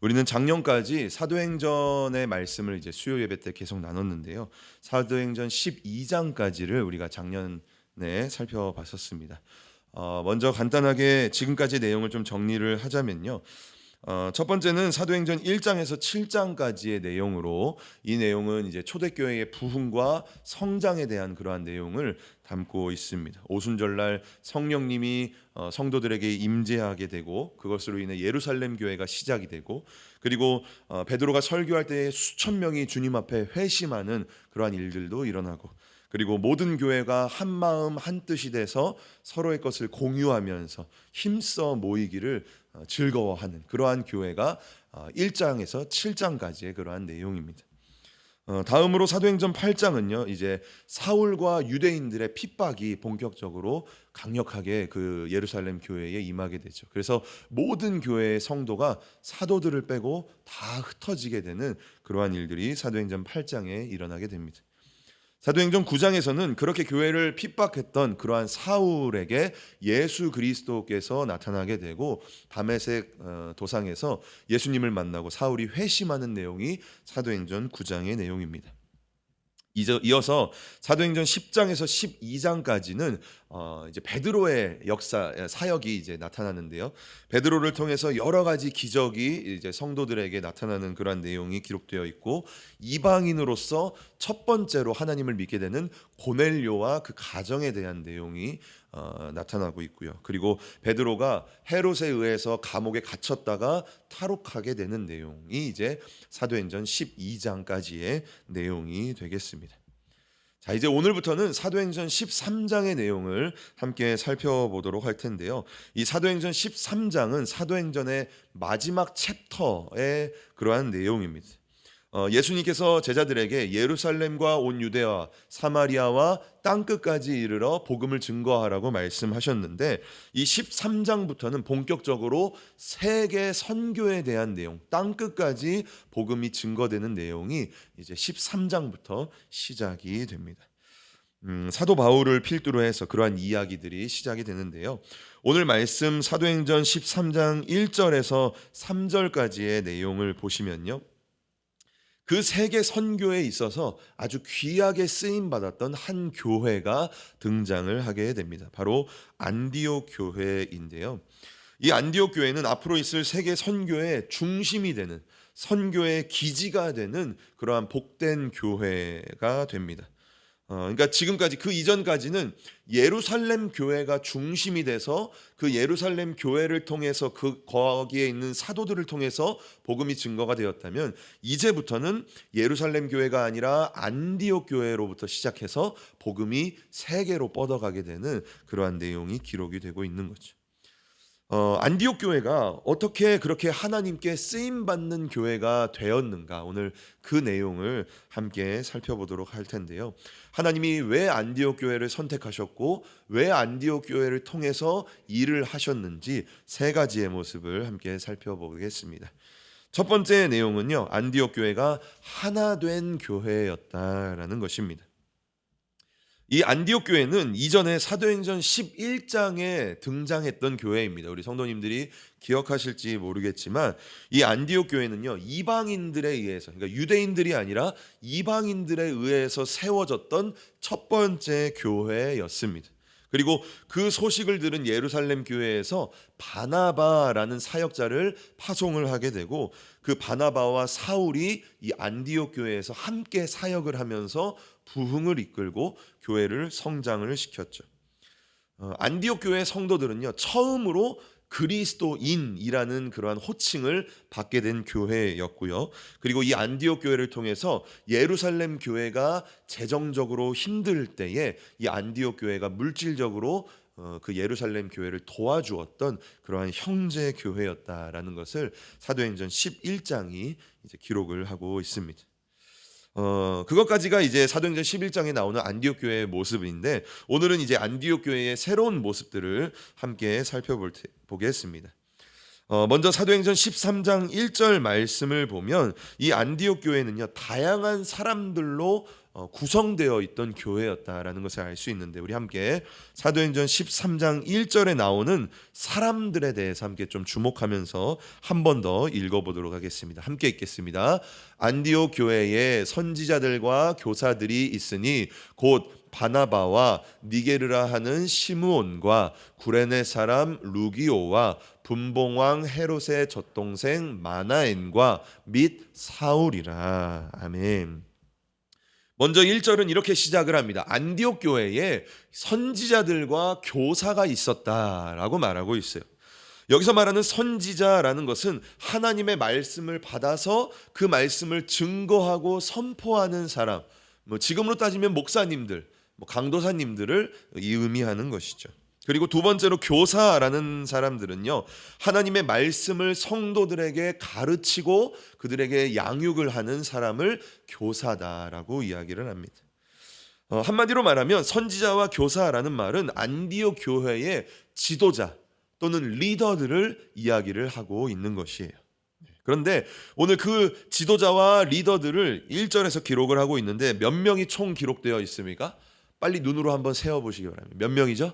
우리는 작년까지 사도행전의 말씀을 이제 수요 예배 때 계속 나눴는데요. 사도행전 12장까지를 우리가 작년에 살펴봤었습니다. 먼저 간단하게 지금까지 내용을 좀 정리를 하자면요. 첫 번째는 사도행전 1장에서 7장까지의 내용으로, 이 내용은 이제 초대교회의 부흥과 성장에 대한 그러한 내용을 담고 있습니다. 오순절날 성령님이 성도들에게 임재하게 되고, 그것으로 인해 예루살렘 교회가 시작이 되고, 그리고 베드로가 설교할 때 수천 명이 주님 앞에 회심하는 그러한 일들도 일어나고, 그리고 모든 교회가 한 마음 한 뜻이 돼서 서로의 것을 공유하면서 힘써 모이기를 즐거워하는 그러한 교회가 1장에서 7장까지의 그러한 내용입니다. 다음으로 사도행전 8장은요, 이제 사울과 유대인들의 핍박이 본격적으로 강력하게 그 예루살렘 교회에 임하게 되죠. 그래서 모든 교회의 성도가 사도들을 빼고 다 흩어지게 되는 그러한 일들이 사도행전 8장에 일어나게 됩니다. 사도행전 9장에서는 그렇게 교회를 핍박했던 그러한 사울에게 예수 그리스도께서 나타나게 되고, 다메섹 도상에서 예수님을 만나고 사울이 회심하는 내용이 사도행전 9장의 내용입니다. 이어서 사도행전 10장에서 12장까지는 이제 베드로의 역사 사역이 이제 나타나는데요. 베드로를 통해서 여러 가지 기적이 이제 성도들에게 나타나는 그러한 내용이 기록되어 있고, 이방인으로서 첫 번째로 하나님을 믿게 되는 고넬료와 그 가정에 대한 내용이 나타나고 있고요. 그리고 베드로가 헤롯에 의해서 감옥에 갇혔다가 탈옥하게 되는 내용이 이제 사도행전 12장까지의 내용이 되겠습니다. 자, 이제 오늘부터는 사도행전 13장의 내용을 함께 살펴보도록 할 텐데요. 이 사도행전 13장은 사도행전의 마지막 챕터의 그러한 내용입니다. 예수님께서 제자들에게 예루살렘과 온 유대와 사마리아와 땅끝까지 이르러 복음을 증거하라고 말씀하셨는데, 이 13장부터는 본격적으로 세계 선교에 대한 내용, 땅끝까지 복음이 증거되는 내용이 이제 13장부터 시작이 됩니다. 사도 바울을 필두로 해서 그러한 이야기들이 시작이 되는데요. 오늘 말씀 사도행전 13장 1절에서 3절까지의 내용을 보시면요, 그 세계 선교에 있어서 아주 귀하게 쓰임 받았던 한 교회가 등장을 하게 됩니다. 바로 안디옥 교회인데요. 이 안디옥 교회는 앞으로 있을 세계 선교의 중심이 되는, 선교의 기지가 되는 그러한 복된 교회가 됩니다. 그러니까 지금까지, 그 이전까지는 예루살렘 교회가 중심이 돼서 그 예루살렘 교회를 통해서 거기에 있는 사도들을 통해서 복음이 증거가 되었다면, 이제부터는 예루살렘 교회가 아니라 안디옥 교회로부터 시작해서 복음이 세계로 뻗어가게 되는 그러한 내용이 기록이 되고 있는 거죠. 안디옥 교회가 어떻게 그렇게 하나님께 쓰임받는 교회가 되었는가, 오늘 그 내용을 함께 살펴보도록 할 텐데요. 하나님이 왜 안디옥 교회를 선택하셨고 왜 안디옥 교회를 통해서 일을 하셨는지 세 가지의 모습을 함께 살펴보겠습니다. 첫 번째 내용은요, 안디옥 교회가 하나 된 교회였다라는 것입니다. 이 안디옥 교회는 이전에 사도행전 11장에 등장했던 교회입니다. 우리 성도님들이 기억하실지 모르겠지만, 이 안디옥 교회는요, 이방인들에 의해서, 그러니까 유대인들이 아니라 이방인들에 의해서 세워졌던 첫 번째 교회였습니다. 그리고 그 소식을 들은 예루살렘 교회에서 바나바라는 사역자를 파송을 하게 되고, 그 바나바와 사울이 이 안디옥 교회에서 함께 사역을 하면서 부흥을 이끌고 교회를 성장을 시켰죠. 안디옥 교회 성도들은요, 처음으로 그리스도인이라는 그러한 호칭을 받게 된 교회였고요. 그리고 이 안디옥 교회를 통해서 예루살렘 교회가 재정적으로 힘들 때에 이 안디옥 교회가 물질적으로 그 예루살렘 교회를 도와주었던 그러한 형제 교회였다라는 것을 사도행전 11장이 이제 기록을 하고 있습니다. 그것까지가 이제 사도행전 11장에 나오는 안디옥 교회의 모습인데, 오늘은 이제 안디옥 교회의 새로운 모습들을 함께 살펴보겠습니다. 먼저 사도행전 13장 1절 말씀을 보면, 이 안디옥 교회는요, 다양한 사람들로 구성되어 있던 교회였다라는 것을 알 수 있는데, 우리 함께 사도행전 13장 1절에 나오는 사람들에 대해서 함께 좀 주목하면서 한 번 더 읽어보도록 하겠습니다. 함께 읽겠습니다. 안디옥 교회에 선지자들과 교사들이 있으니 곧 바나바와 니게르라 하는 시므온과 구레네 사람 루기오와 분봉왕 헤롯의 젖동생 마나엔과 및 사울이라. 아멘. 먼저 1절은 이렇게 시작을 합니다. 안디옥 교회에 선지자들과 교사가 있었다라고 말하고 있어요. 여기서 말하는 선지자라는 것은 하나님의 말씀을 받아서 그 말씀을 증거하고 선포하는 사람, 지금으로 따지면 목사님들, 강도사님들을 의미하는 것이죠. 그리고 두 번째로 교사라는 사람들은요, 하나님의 말씀을 성도들에게 가르치고 그들에게 양육을 하는 사람을 교사다라고 이야기를 합니다. 한마디로 말하면 선지자와 교사라는 말은 안디옥 교회의 지도자 또는 리더들을 이야기를 하고 있는 것이에요. 그런데 오늘 그 지도자와 리더들을 1절에서 기록을 하고 있는데 몇 명이 총 기록되어 있습니까? 빨리 눈으로 한번 세어보시기 바랍니다. 몇 명이죠?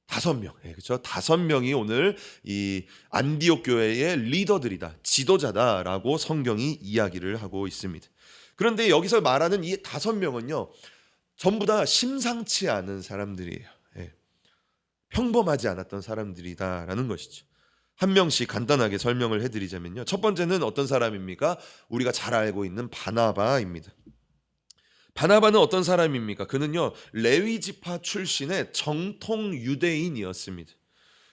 5명. 그렇죠? 5명이 오늘 이 안디옥 교회의 리더들이다, 지도자다라고 성경이 이야기를 하고 있습니다. 그런데 여기서 말하는 이 5명은요, 전부 다 심상치 않은 사람들이에요. 평범하지 않았던 사람들이다라는 것이죠. 한 명씩 간단하게 설명을 해드리자면요, 첫 번째는 어떤 사람입니까? 우리가 잘 알고 있는 바나바입니다. 바나바는 어떤 사람입니까? 그는요, 레위 지파 출신의 정통 유대인이었습니다.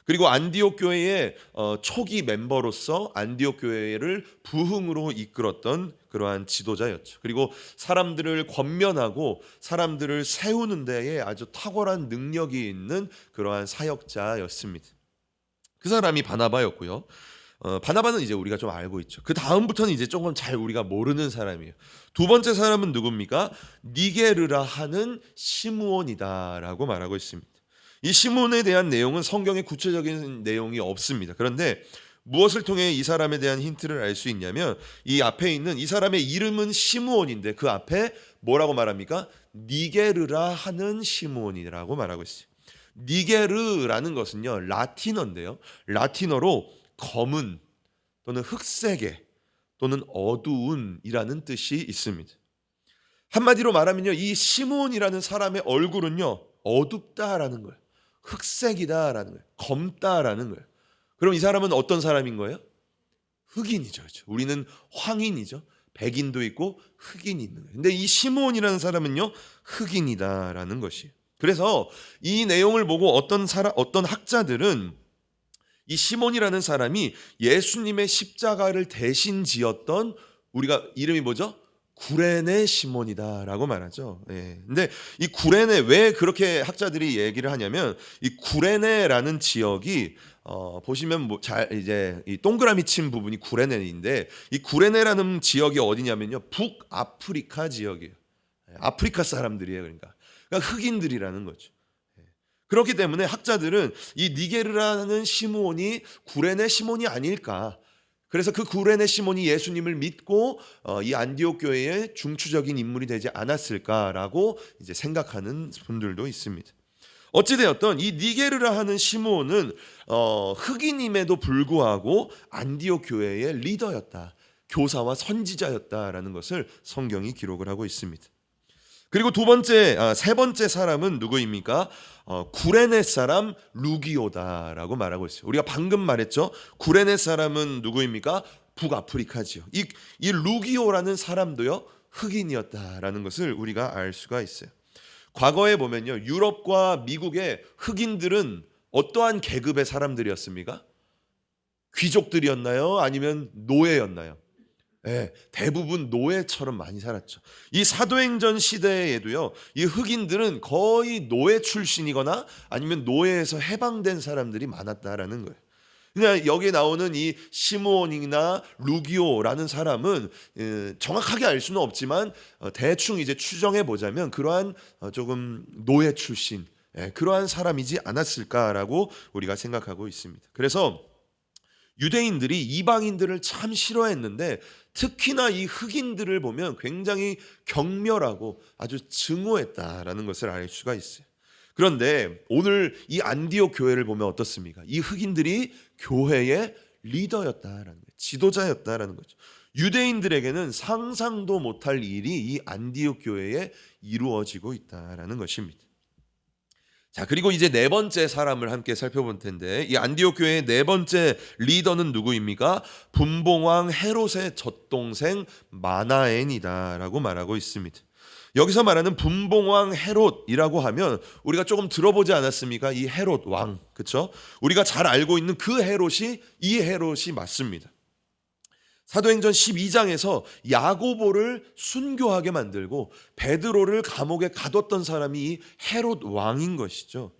그리고 안디옥 교회의 초기 멤버로서 안디옥 교회를 부흥으로 이끌었던 그러한 지도자였죠. 그리고 사람들을 권면하고 사람들을 세우는 데에 아주 탁월한 능력이 있는 그러한 사역자였습니다. 그 사람이 바나바였고요. 바나바는 이제 우리가 좀 알고 있죠. 그 다음부터는 이제 조금 잘 우리가 모르는 사람이에요. 두 번째 사람은 누굽니까? 니게르라 하는 시므온이다라고 말하고 있습니다. 이 시므온에 대한 내용은 성경에 구체적인 내용이 없습니다. 그런데 무엇을 통해 이 사람에 대한 힌트를 알 수 있냐면, 이 앞에 있는 이 사람의 이름은 시므온인데 그 앞에 뭐라고 말합니까? 니게르라 하는 시므온이라고 말하고 있어요. 니게르라는 것은요, 라틴어인데요, 라틴어로 검은 또는 흑색의 또는 어두운이라는 뜻이 있습니다. 한마디로 말하면요, 이 시므온이라는 사람의 얼굴은요, 어둡다라는 거예요. 흑색이다라는 거예요. 검다라는 거예요. 그럼 이 사람은 어떤 사람인 거예요? 흑인이죠. 그렇죠? 우리는 황인이죠. 백인도 있고 흑인이 있는 거예요. 근데 이 시므온이라는 사람은요, 흑인이다라는 것이에요. 그래서 이 내용을 보고 어떤 학자들은 이 시몬이라는 사람이 예수님의 십자가를 대신 지었던, 우리가 이름이 뭐죠? 구레네 시몬이다라고 말하죠. 근데 이 구레네, 왜 그렇게 학자들이 얘기를 하냐면, 이 구레네라는 지역이 보시면 잘 이제 이 동그라미 친 부분이 구레네인데, 이 구레네라는 지역이 어디냐면요, 북아프리카 지역이에요. 아프리카 사람들이에요. 그러니까 흑인들이라는 거죠. 그렇기 때문에 학자들은 이 니게르라는 시므온이 구레네 시몬이 아닐까. 그래서 그 구레네 시몬이 예수님을 믿고 이 안디옥 교회의 중추적인 인물이 되지 않았을까라고 이제 생각하는 분들도 있습니다. 어찌되었던 이 니게르라 하는 시므온은 흑인임에도 불구하고 안디옥 교회의 리더였다, 교사와 선지자였다라는 것을 성경이 기록을 하고 있습니다. 그리고 세 번째 사람은 누구입니까? 구레네 사람 루기오다라고 말하고 있어요. 우리가 방금 말했죠. 구레네 사람은 누구입니까? 북아프리카 지역. 이 루기오라는 사람도요, 흑인이었다라는 것을 우리가 알 수가 있어요. 과거에 보면요, 유럽과 미국의 흑인들은 어떠한 계급의 사람들이었습니까? 귀족들이었나요? 아니면 노예였나요? 대부분 노예처럼 많이 살았죠. 이 사도행전 시대에도요, 이 흑인들은 거의 노예 출신이거나 아니면 노예에서 해방된 사람들이 많았다라는 거예요. 그냥 여기에 나오는 이 시므온이나 루기오라는 사람은 정확하게 알 수는 없지만 대충 이제 추정해 보자면 그러한 조금 노예 출신, 그러한 사람이지 않았을까라고 우리가 생각하고 있습니다. 그래서 유대인들이 이방인들을 참 싫어했는데 특히나 이 흑인들을 보면 굉장히 경멸하고 아주 증오했다라는 것을 알 수가 있어요. 그런데 오늘 이 안디옥 교회를 보면 어떻습니까? 이 흑인들이 교회의 리더였다라는 거예요. 지도자였다라는 거죠. 유대인들에게는 상상도 못할 일이 이 안디옥 교회에 이루어지고 있다라는 것입니다. 자, 그리고 이제 네 번째 사람을 함께 살펴볼 텐데, 이 안디옥 교회의 네 번째 리더는 누구입니까? 분봉왕 헤롯의 젖동생 마나엔이다라고 말하고 있습니다. 여기서 말하는 분봉왕 헤롯이라고 하면 우리가 조금 들어보지 않았습니까? 이 헤롯 왕, 그렇죠? 우리가 잘 알고 있는 그 헤롯이 이 헤롯이 맞습니다. 사도행전 12장에서 야고보를 순교하게 만들고 베드로를 감옥에 가뒀던 사람이 이 헤롯 왕인 것이죠.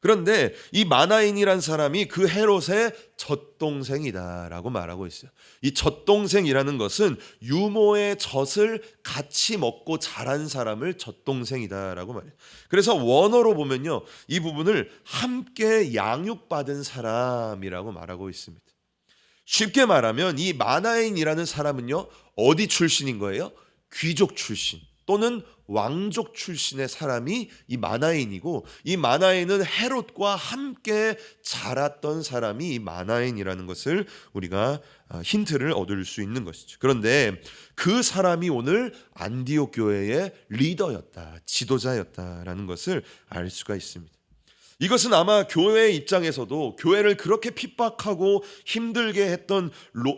그런데 이 마나인이란 사람이 그 헤롯의 젖동생이다라고 말하고 있어요. 이 젖동생이라는 것은 유모의 젖을 같이 먹고 자란 사람을 젖동생이다라고 말해요. 그래서 원어로 보면요, 이 부분을 함께 양육받은 사람이라고 말하고 있습니다. 쉽게 말하면 이 마나엔이라는 사람은요, 어디 출신인 거예요? 귀족 출신 또는 왕족 출신의 사람이 이 마나엔이고, 이 마나엔은 헤롯과 함께 자랐던 사람이 이 마나엔이라는 것을 우리가 힌트를 얻을 수 있는 것이죠. 그런데 그 사람이 오늘 안디옥 교회의 리더였다, 지도자였다라는 것을 알 수가 있습니다. 이것은 아마 교회의 입장에서도 교회를 그렇게 핍박하고 힘들게 했던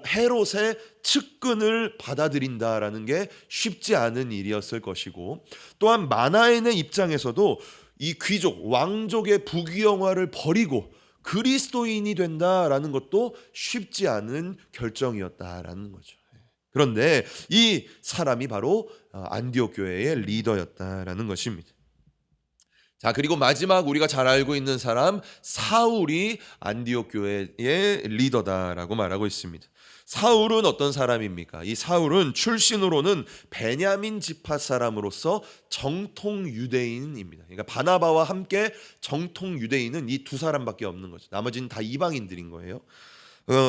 헤롯의 측근을 받아들인다라는 게 쉽지 않은 일이었을 것이고, 또한 마나엔의 입장에서도 이 귀족, 왕족의 부귀영화를 버리고 그리스도인이 된다라는 것도 쉽지 않은 결정이었다라는 거죠. 그런데 이 사람이 바로 안디옥 교회의 리더였다라는 것입니다. 자, 그리고 마지막 우리가 잘 알고 있는 사람 사울이 안디옥 교회의 리더다라고 말하고 있습니다. 사울은 어떤 사람입니까? 이 사울은 출신으로는 베냐민 지파 사람으로서 정통 유대인입니다. 그러니까 바나바와 함께 정통 유대인은 이 두 사람밖에 없는 거죠. 나머지는 다 이방인들인 거예요.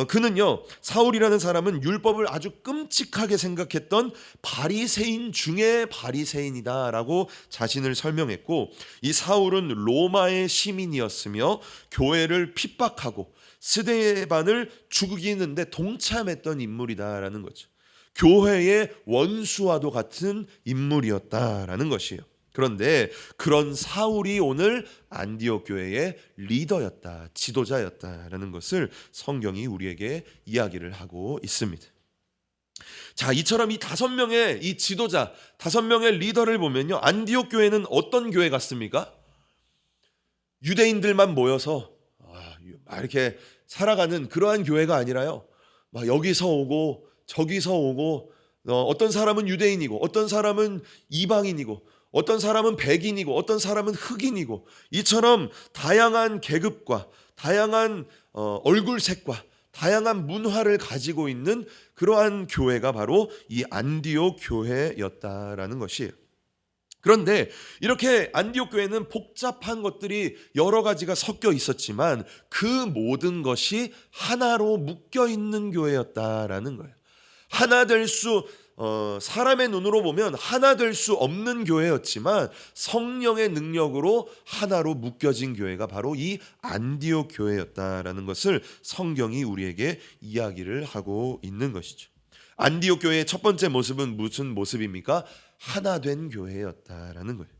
그는요, 사울이라는 사람은 율법을 아주 끔찍하게 생각했던 바리새인 중에 바리새인이다라고 자신을 설명했고, 이 사울은 로마의 시민이었으며 교회를 핍박하고 스데반을 죽이는데 동참했던 인물이다라는 거죠. 교회의 원수와도 같은 인물이었다라는 것이에요. 그런데 그런 사울이 오늘 안디옥 교회의 리더였다, 지도자였다라는 것을 성경이 우리에게 이야기를 하고 있습니다. 자, 이처럼 이 5명의 이 지도자, 5명의 리더를 보면요, 안디옥 교회는 어떤 교회 같습니까? 유대인들만 모여서 이렇게 살아가는 그러한 교회가 아니라요, 막 여기서 오고 저기서 오고, 어떤 사람은 유대인이고 어떤 사람은 이방인이고 어떤 사람은 백인이고 어떤 사람은 흑인이고, 이처럼 다양한 계급과 다양한 얼굴색과 다양한 문화를 가지고 있는 그러한 교회가 바로 이 안디옥 교회였다라는 것이에요. 그런데 이렇게 안디옥 교회는 복잡한 것들이 여러 가지가 섞여 있었지만 그 모든 것이 하나로 묶여 있는 교회였다라는 거예요. 하나 될 수 사람의 눈으로 보면 하나 될 수 없는 교회였지만 성령의 능력으로 하나로 묶여진 교회가 바로 이 안디옥 교회였다라는 것을 성경이 우리에게 이야기를 하고 있는 것이죠. 안디옥 교회의 첫 번째 모습은 무슨 모습입니까? 하나 된 교회였다라는 거예요.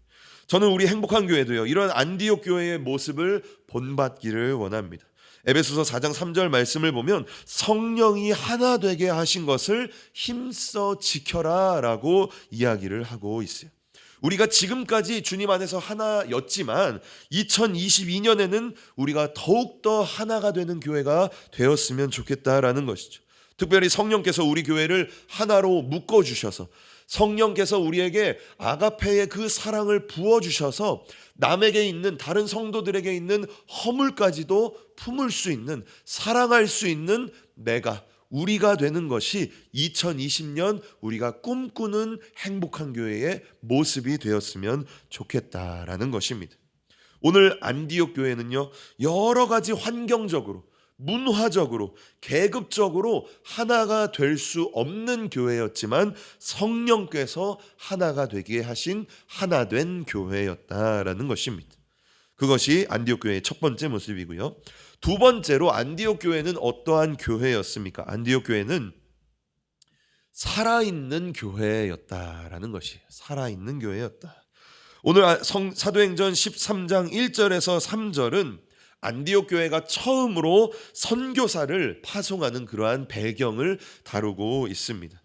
저는 우리 행복한 교회도요, 이런 안디옥 교회의 모습을 본받기를 원합니다. 에베소서 4장 3절 말씀을 보면 성령이 하나 되게 하신 것을 힘써 지켜라 라고 이야기를 하고 있어요. 우리가 지금까지 주님 안에서 하나였지만 2022년에는 우리가 더욱더 하나가 되는 교회가 되었으면 좋겠다라는 것이죠. 특별히 성령께서 우리 교회를 하나로 묶어주셔서 성령께서 우리에게 아가페의 그 사랑을 부어주셔서 남에게 있는, 다른 성도들에게 있는 허물까지도 품을 수 있는, 사랑할 수 있는 우리가 되는 것이 2020년 우리가 꿈꾸는 행복한 교회의 모습이 되었으면 좋겠다라는 것입니다. 오늘 안디옥 교회는요, 여러 가지 환경적으로 문화적으로 계급적으로 하나가 될 수 없는 교회였지만 성령께서 하나가 되게 하신 하나된 교회였다라는 것입니다. 그것이 안디옥 교회의 첫 번째 모습이고요. 두 번째로 안디옥 교회는 어떠한 교회였습니까? 안디옥 교회는 살아있는 교회였다라는 것이에요. 살아있는 교회였다. 오늘 사도행전 13장 1절에서 3절은 안디옥 교회가 처음으로 선교사를 파송하는 그러한 배경을 다루고 있습니다.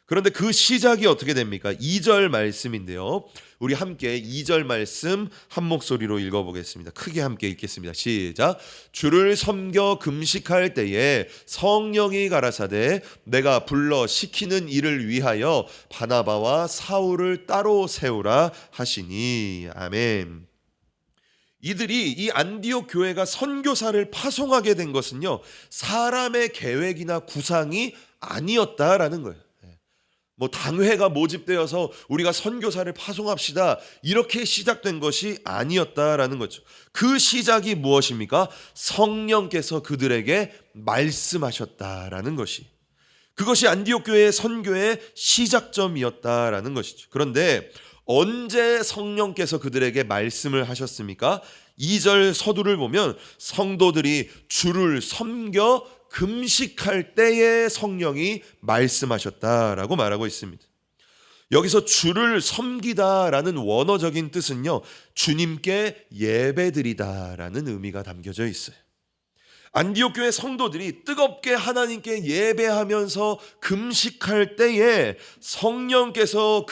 그런데 그 시작이 어떻게 됩니까? 2절 말씀인데요. 우리 함께 2절 말씀 한 목소리로 읽어보겠습니다. 크게 함께 읽겠습니다. 시작. 주를 섬겨 금식할 때에 성령이 가라사대 내가 불러 시키는 일을 위하여 바나바와 사울을 따로 세우라 하시니. 아멘. 이들이 이 안디옥 교회가 선교사를 파송하게 된 것은요, 사람의 계획이나 구상이 아니었다라는 거예요. 당회가 모집되어서 우리가 선교사를 파송합시다 이렇게 시작된 것이 아니었다라는 거죠. 그 시작이 무엇입니까? 성령께서 그들에게 말씀하셨다라는 것이, 그것이 안디옥 교회의 선교의 시작점이었다라는 것이죠. 그런데 언제 성령께서 그들에게 말씀을 하셨습니까? 2절 서두를 보면 성도들이 주를 섬겨 금식할 때에 성령이 말씀하셨다라고 말하고 있습니다. 여기서 주를 섬기다라는 원어적인 뜻은요, 주님께 예배드리다라는 의미가 담겨져 있어요. 안디옥 교회 성도들이 뜨겁게 하나님께 예배하면서 금식할 때에 성령께서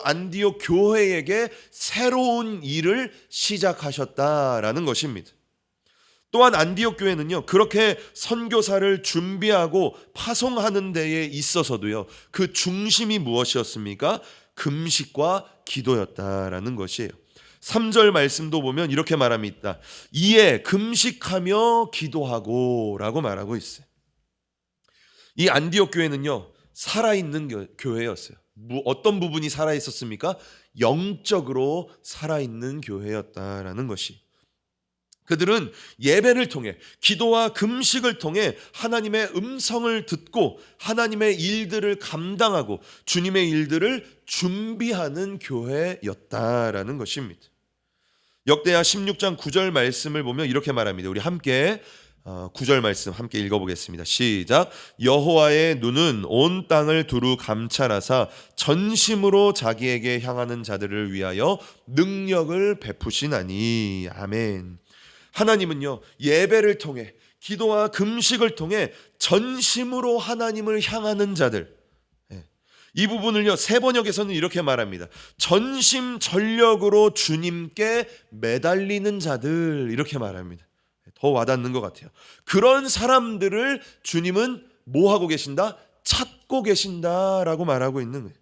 안디옥 교회에게 새로운 일을 시작하셨다라는 것입니다. 또한 안디옥 교회는요, 그렇게 선교사를 준비하고 파송하는 데에 있어서도요, 그 중심이 무엇이었습니까? 금식과 기도였다라는 것이에요. 3절 말씀도 보면 이렇게 말합니다. 이에 금식하며 기도하고 라고 말하고 있어요. 이 안디옥 교회는요, 살아있는 교회였어요. 어떤 부분이 살아있었습니까? 영적으로 살아있는 교회였다라는 것이. 그들은 예배를 통해, 기도와 금식을 통해 하나님의 음성을 듣고 하나님의 일들을 감당하고 주님의 일들을 준비하는 교회였다라는 것입니다. 역대하 16장 9절 말씀을 보면 이렇게 말합니다. 우리 함께 9절 말씀 함께 읽어보겠습니다. 시작. 여호와의 눈은 온 땅을 두루 감찰하사 전심으로 자기에게 향하는 자들을 위하여 능력을 베푸시나니. 아멘. 하나님은요, 예배를 통해, 기도와 금식을 통해 전심으로 하나님을 향하는 자들, 이 부분을요, 세번역에서는 이렇게 말합니다. 전심전력으로 주님께 매달리는 자들, 이렇게 말합니다. 더 와닿는 것 같아요. 그런 사람들을 주님은 뭐 하고 계신다? 찾고 계신다라고 말하고 있는 거예요.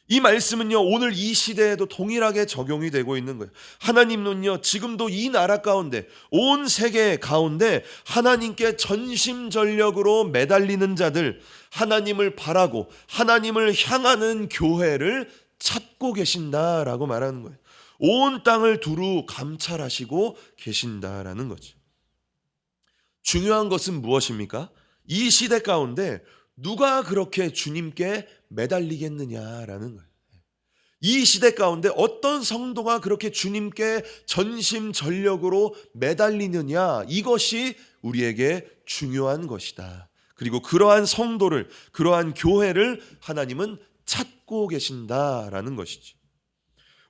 이 말씀은요, 오늘 이 시대에도 동일하게 적용이 되고 있는 거예요. 하나님은요, 지금도 이 나라 가운데, 온 세계 가운데 하나님께 전심전력으로 매달리는 자들, 하나님을 바라고 하나님을 향하는 교회를 찾고 계신다라고 말하는 거예요. 온 땅을 두루 감찰하시고 계신다라는 거죠. 중요한 것은 무엇입니까? 이 시대 가운데 누가 그렇게 주님께 매달리겠느냐라는 거예요. 이 시대 가운데 어떤 성도가 그렇게 주님께 전심전력으로 매달리느냐, 이것이 우리에게 중요한 것이다. 그리고 그러한 성도를, 그러한 교회를 하나님은 찾고 계신다라는 것이지.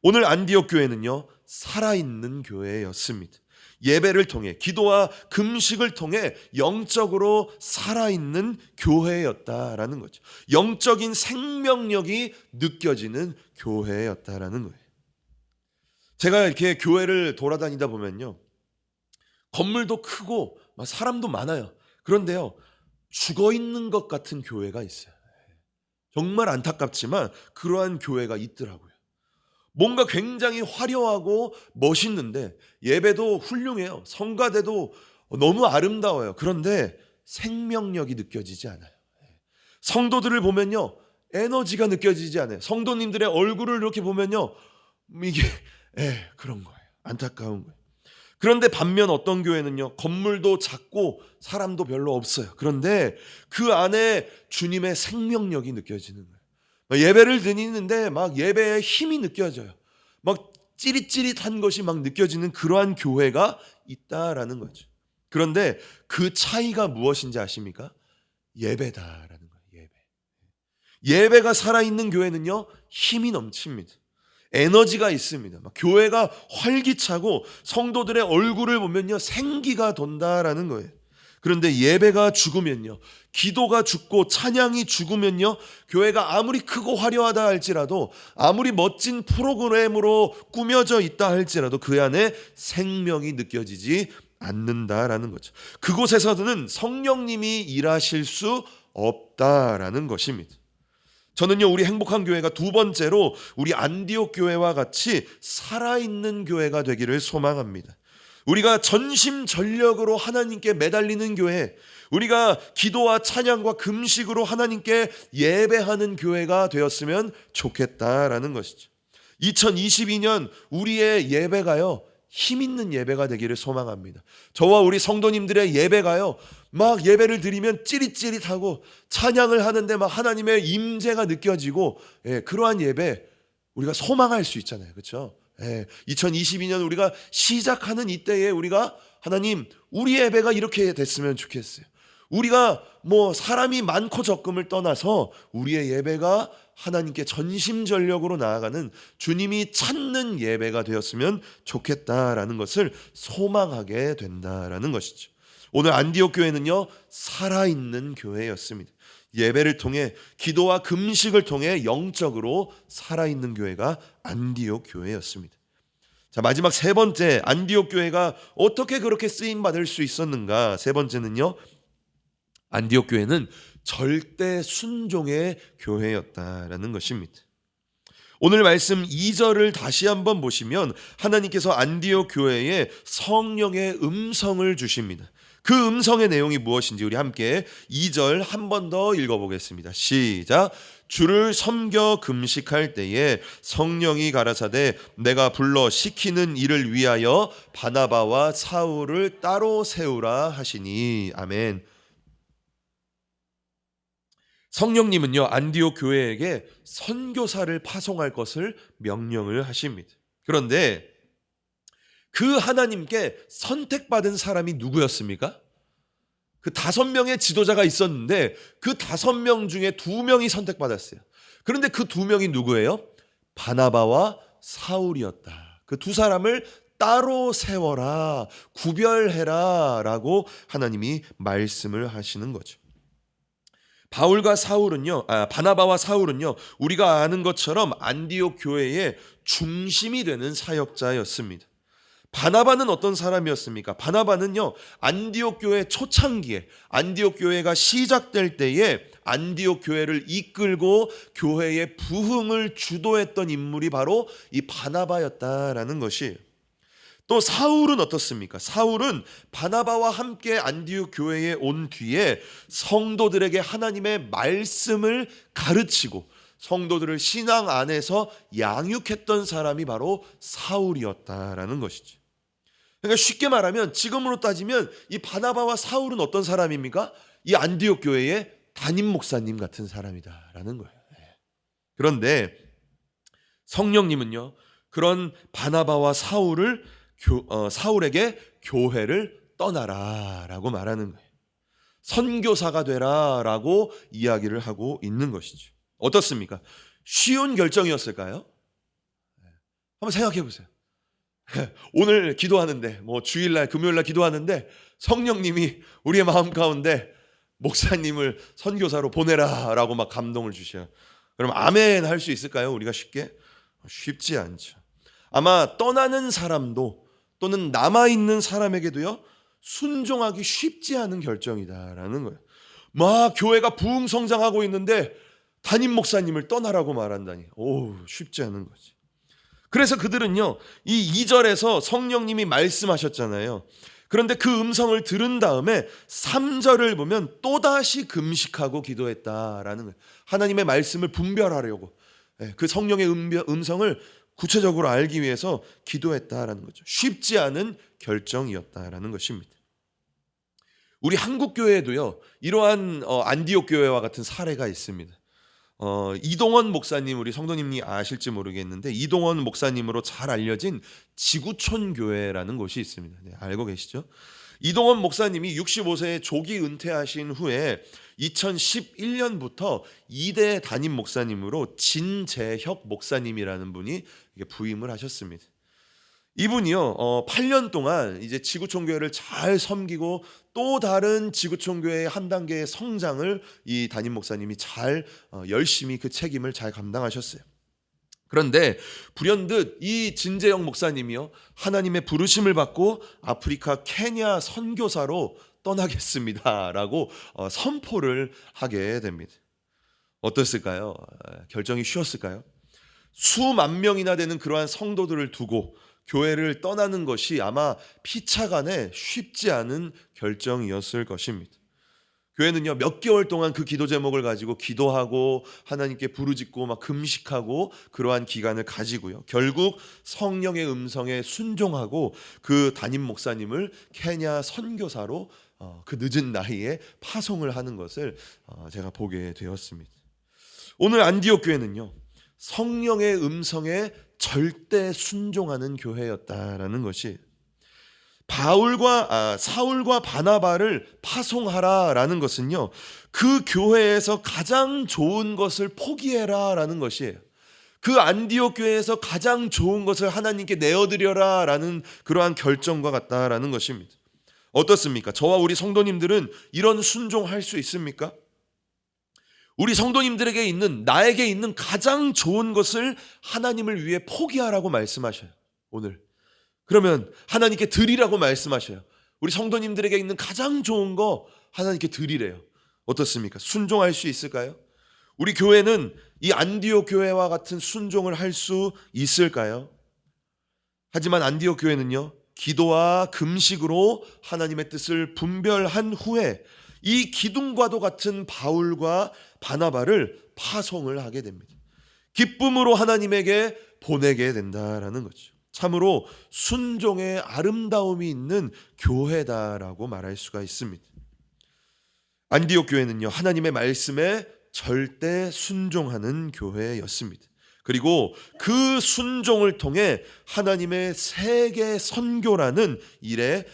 오늘 안디옥 교회는요, 살아있는 교회였습니다. 예배를 통해, 기도와 금식을 통해 영적으로 살아있는 교회였다라는 거죠. 영적인 생명력이 느껴지는 교회였다라는 거예요. 제가 이렇게 교회를 돌아다니다 보면요, 건물도 크고 사람도 많아요. 그런데요, 죽어 있는 것 같은 교회가 있어요. 정말 안타깝지만 그러한 교회가 있더라고요. 뭔가 굉장히 화려하고 멋있는데, 예배도 훌륭해요. 성가대도 너무 아름다워요. 그런데 생명력이 느껴지지 않아요. 성도들을 보면요, 에너지가 느껴지지 않아요. 성도님들의 얼굴을 이렇게 보면요, 이게 그런 거예요. 안타까운 거예요. 그런데 반면 어떤 교회는요, 건물도 작고 사람도 별로 없어요. 그런데 그 안에 주님의 생명력이 느껴지는 거예요. 막 예배를 드리는데 막 예배의 힘이 느껴져요. 막 찌릿찌릿한 것이 막 느껴지는 그러한 교회가 있다라는 거죠. 그런데 그 차이가 무엇인지 아십니까? 예배다라는 거예요. 예배가 살아있는 교회는요, 힘이 넘칩니다. 에너지가 있습니다. 막 교회가 활기차고 성도들의 얼굴을 보면요, 생기가 돈다라는 거예요. 그런데 예배가 죽으면요, 기도가 죽고 찬양이 죽으면요, 교회가 아무리 크고 화려하다 할지라도, 아무리 멋진 프로그램으로 꾸며져 있다 할지라도 그 안에 생명이 느껴지지 않는다라는 거죠. 그곳에서는 성령님이 일하실 수 없다라는 것입니다. 저는요, 우리 행복한 교회가 두 번째로 우리 안디옥 교회와 같이 살아있는 교회가 되기를 소망합니다. 우리가 전심전력으로 하나님께 매달리는 교회, 우리가 기도와 찬양과 금식으로 하나님께 예배하는 교회가 되었으면 좋겠다라는 것이죠. 2022년 우리의 예배가요, 힘 있는 예배가 되기를 소망합니다. 저와 우리 성도님들의 예배가요, 막 예배를 드리면 찌릿찌릿하고 찬양을 하는데 막 하나님의 임재가 느껴지고, 그러한 예배 우리가 소망할 수 있잖아요. 그렇죠? 2022년 우리가 시작하는 이때에 우리가 하나님, 우리 예배가 이렇게 됐으면 좋겠어요. 우리가 뭐 사람이 많고 적음을 떠나서 우리의 예배가 하나님께 전심전력으로 나아가는 주님이 찾는 예배가 되었으면 좋겠다라는 것을 소망하게 된다라는 것이죠. 오늘 안디옥 교회는요, 살아있는 교회였습니다. 예배를 통해, 기도와 금식을 통해 영적으로 살아있는 교회가 안디옥 교회였습니다. 자, 마지막 세 번째, 안디옥 교회가 어떻게 그렇게 쓰임 받을 수 있었는가? 세 번째는요, 안디옥 교회는 절대 순종의 교회였다라는 것입니다. 오늘 말씀 2절을 다시 한번 보시면 하나님께서 안디옥 교회에 성령의 음성을 주십니다. 그 음성의 내용이 무엇인지 우리 함께 2절 한 번 더 읽어보겠습니다. 시작. 주를 섬겨 금식할 때에 성령이 가라사대 내가 불러 시키는 일을 위하여 바나바와 사울을 따로 세우라 하시니. 아멘. 성령님은요, 안디옥 교회에게 선교사를 파송할 것을 명령을 하십니다. 그런데 그 하나님께 선택받은 사람이 누구였습니까? 그 5명의 지도자가 있었는데 그 5명 중에 2명이 선택받았어요. 그런데 그 2명이 누구예요? 바나바와 사울이었다. 그 두 사람을 따로 세워라, 구별해라 라고 하나님이 말씀을 하시는 거죠. 바나바와 사울은요, 우리가 아는 것처럼 안디옥 교회의 중심이 되는 사역자였습니다. 바나바는 어떤 사람이었습니까? 바나바는요, 안디옥 교회 초창기에, 안디옥 교회가 시작될 때에 안디옥 교회를 이끌고 교회의 부흥을 주도했던 인물이 바로 이 바나바였다라는 것이. 또 사울은 어떻습니까? 사울은 바나바와 함께 안디옥 교회에 온 뒤에 성도들에게 하나님의 말씀을 가르치고 성도들을 신앙 안에서 양육했던 사람이 바로 사울이었다라는 것이죠. 그러니까 쉽게 말하면 지금으로 따지면 이 바나바와 사울은 어떤 사람입니까? 이 안디옥 교회의 담임 목사님 같은 사람이다라는 거예요. 그런데 성령님은요, 그런 바나바와 사울에게 교회를 떠나라라고 말하는 거예요. 선교사가 되라라고 이야기를 하고 있는 것이죠. 어떻습니까? 쉬운 결정이었을까요? 한번 생각해 보세요. 오늘 기도하는데, 주일날, 금요일날 기도하는데 성령님이 우리의 마음 가운데 목사님을 선교사로 보내라라고 막 감동을 주셔요. 그럼 아멘 할 수 있을까요? 우리가 쉽게? 쉽지 않죠. 아마 떠나는 사람도 또는 남아있는 사람에게도요, 순종하기 쉽지 않은 결정이다라는 거예요. 막 교회가 부흥 성장하고 있는데 담임 목사님을 떠나라고 말한다니, 쉽지 않은 거지. 그래서 그들은요, 이 2절에서 성령님이 말씀하셨잖아요. 그런데 그 음성을 들은 다음에 3절을 보면 또다시 금식하고 기도했다라는 거예요. 하나님의 말씀을 분별하려고, 그 성령의 음성을 구체적으로 알기 위해서 기도했다라는 거죠. 쉽지 않은 결정이었다라는 것입니다. 우리 한국 교회에도요, 이러한 안디옥 교회와 같은 사례가 있습니다. 이동원 목사님, 우리 성도님이 아실지 모르겠는데 이동원 목사님으로 잘 알려진 지구촌 교회라는 곳이 있습니다. 네, 알고 계시죠? 이동원 목사님이 65세에 조기 은퇴하신 후에 2011년부터 2대 담임 목사님으로 진재혁 목사님이라는 분이 부임을 하셨습니다. 이분이요, 8년 동안 이제 지구촌 교회를 잘 섬기고 또 다른 지구촌 교회의 한 단계의 성장을 이 담임 목사님이 잘 열심히 그 책임을 잘 감당하셨어요. 그런데 불현듯 이 진재영 목사님이요, 하나님의 부르심을 받고 아프리카 케냐 선교사로 떠나겠습니다라고 선포를 하게 됩니다. 어땠을까요? 결정이 쉬웠을까요? 수만 명이나 되는 그러한 성도들을 두고 교회를 떠나는 것이 아마 피차간에 쉽지 않은 결정이었을 것입니다. 교회는요, 몇 개월 동안 그 기도 제목을 가지고 기도하고 하나님께 부르짖고 막 금식하고 그러한 기간을 가지고요, 결국 성령의 음성에 순종하고 그 담임 목사님을 케냐 선교사로 그 늦은 나이에 파송을 하는 것을 제가 보게 되었습니다. 오늘 안디옥 교회는요, 성령의 음성에 절대 순종하는 교회였다라는 것이, 사울과 바나바를 파송하라라는 것은요, 그 교회에서 가장 좋은 것을 포기해라라는 것이에요. 그 안디옥 교회에서 가장 좋은 것을 하나님께 내어드려라라는 그러한 결정과 같다라는 것입니다. 어떻습니까? 저와 우리 성도님들은 이런 순종할 수 있습니까? 우리 성도님들에게 있는, 나에게 있는 가장 좋은 것을 하나님을 위해 포기하라고 말씀하셔요. 오늘 그러면 하나님께 드리라고 말씀하셔요. 우리 성도님들에게 있는 가장 좋은 거 하나님께 드리래요. 어떻습니까? 순종할 수 있을까요? 우리 교회는 이 안디옥 교회와 같은 순종을 할 수 있을까요? 하지만 안디옥 교회는요, 기도와 금식으로 하나님의 뜻을 분별한 후에 이 기둥과도 같은 바울과 바나바를 파송을 하게 됩니다. 기쁨으로 하나님에게 보내게 된다라는 거죠. 참으로 순종의 아름다움이 있는 교회다라고 말할 수가 있습니다. 안디옥 교회는요, 하나님의 말씀에 절대 순종하는 교회였습니다. 그리고 그 순종을 통해 하나님의 세계 선교라는 일에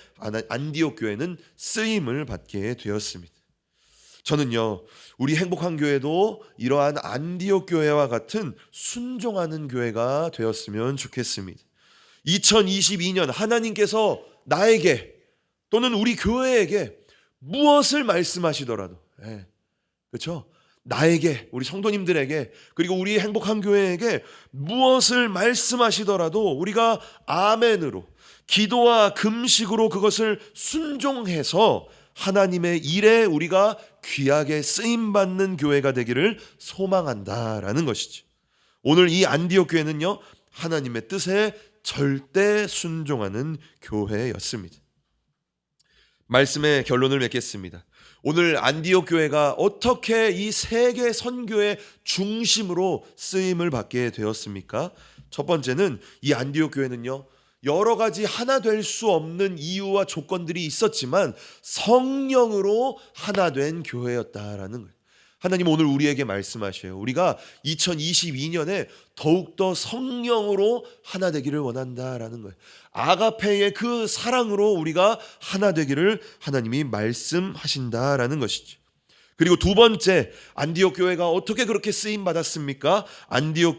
안디옥 교회는 쓰임을 받게 되었습니다. 저는요, 우리 행복한 교회도 이러한 안디옥 교회와 같은 순종하는 교회가 되었으면 좋겠습니다. 2022년 하나님께서 나에게 또는 우리 교회에게 무엇을 말씀하시더라도, 그렇죠? 나에게, 우리 성도님들에게, 그리고 우리 행복한 교회에게 무엇을 말씀하시더라도 우리가 아멘으로, 기도와 금식으로 그것을 순종해서 하나님의 일에 우리가 귀하게 쓰임받는 교회가 되기를 소망한다라는 것이죠. 오늘 이 안디옥 교회는요, 하나님의 뜻에 절대 순종하는 교회였습니다. 말씀의 결론을 맺겠습니다. 오늘 안디옥 교회가 어떻게 이 세계 선교의 중심으로 쓰임을 받게 되었습니까? 첫 번째는 이 안디옥 교회는요, 여러 가지 하나 될 수 없는 이유와 조건들이 있었지만 성령으로 하나 된 교회였다라는 거예요. 하나님 오늘 우리에게 말씀하셔요. 우리가 2022년에 더욱더 성령으로 하나 되기를 원한다라는 거예요. 아가페의 그 사랑으로 우리가 하나 되기를 하나님이 말씀하신다라는 것이죠. 그리고 두 번째, 안디옥 교회가 어떻게 그렇게 쓰임 받았습니까? 안디옥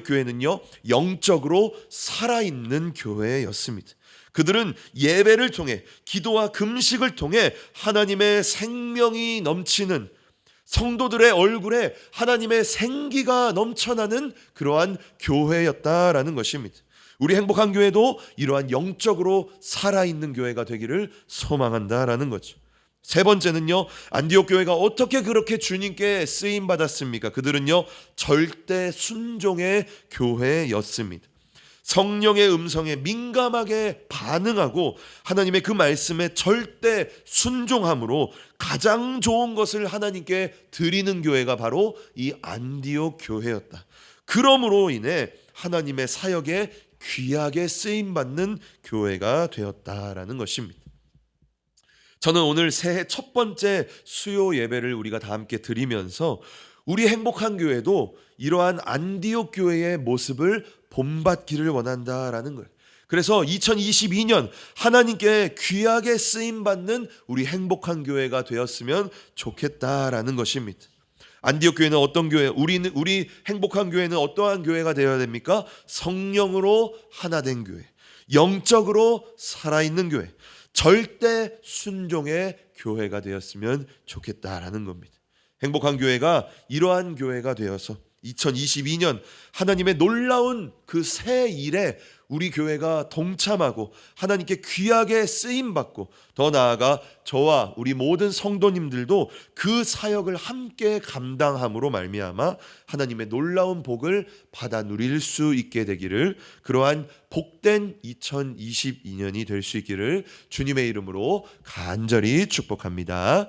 교회는요, 영적으로 살아있는 교회였습니다. 그들은 예배를 통해, 기도와 금식을 통해 하나님의 생명이 넘치는, 성도들의 얼굴에 하나님의 생기가 넘쳐나는 그러한 교회였다라는 것입니다. 우리 행복한 교회도 이러한 영적으로 살아있는 교회가 되기를 소망한다라는 거죠. 세 번째는요, 안디옥 교회가 어떻게 그렇게 주님께 쓰임 받았습니까? 그들은요, 절대 순종의 교회였습니다. 성령의 음성에 민감하게 반응하고 하나님의 그 말씀에 절대 순종함으로 가장 좋은 것을 하나님께 드리는 교회가 바로 이 안디옥 교회였다. 그러므로 인해 하나님의 사역에 귀하게 쓰임 받는 교회가 되었다라는 것입니다. 저는 오늘 새해 첫 번째 수요 예배를 우리가 다 함께 드리면서 우리 행복한 교회도 이러한 안디옥 교회의 모습을 본받기를 원한다라는 거예요. 그래서 2022년 하나님께 귀하게 쓰임 받는 우리 행복한 교회가 되었으면 좋겠다라는 것입니다. 안디옥 교회는 어떤 교회? 우리 행복한 교회는 어떠한 교회가 되어야 됩니까? 성령으로 하나 된 교회, 영적으로 살아있는 교회, 절대 순종의 교회가 되었으면 좋겠다라는 겁니다. 행복한 교회가 이러한 교회가 되어서 2022년 하나님의 놀라운 그 새 일에 우리 교회가 동참하고 하나님께 귀하게 쓰임받고, 더 나아가 저와 우리 모든 성도님들도 그 사역을 함께 감당함으로 말미암아 하나님의 놀라운 복을 받아 누릴 수 있게 되기를, 그러한 복된 2022년이 될 수 있기를 주님의 이름으로 간절히 축복합니다.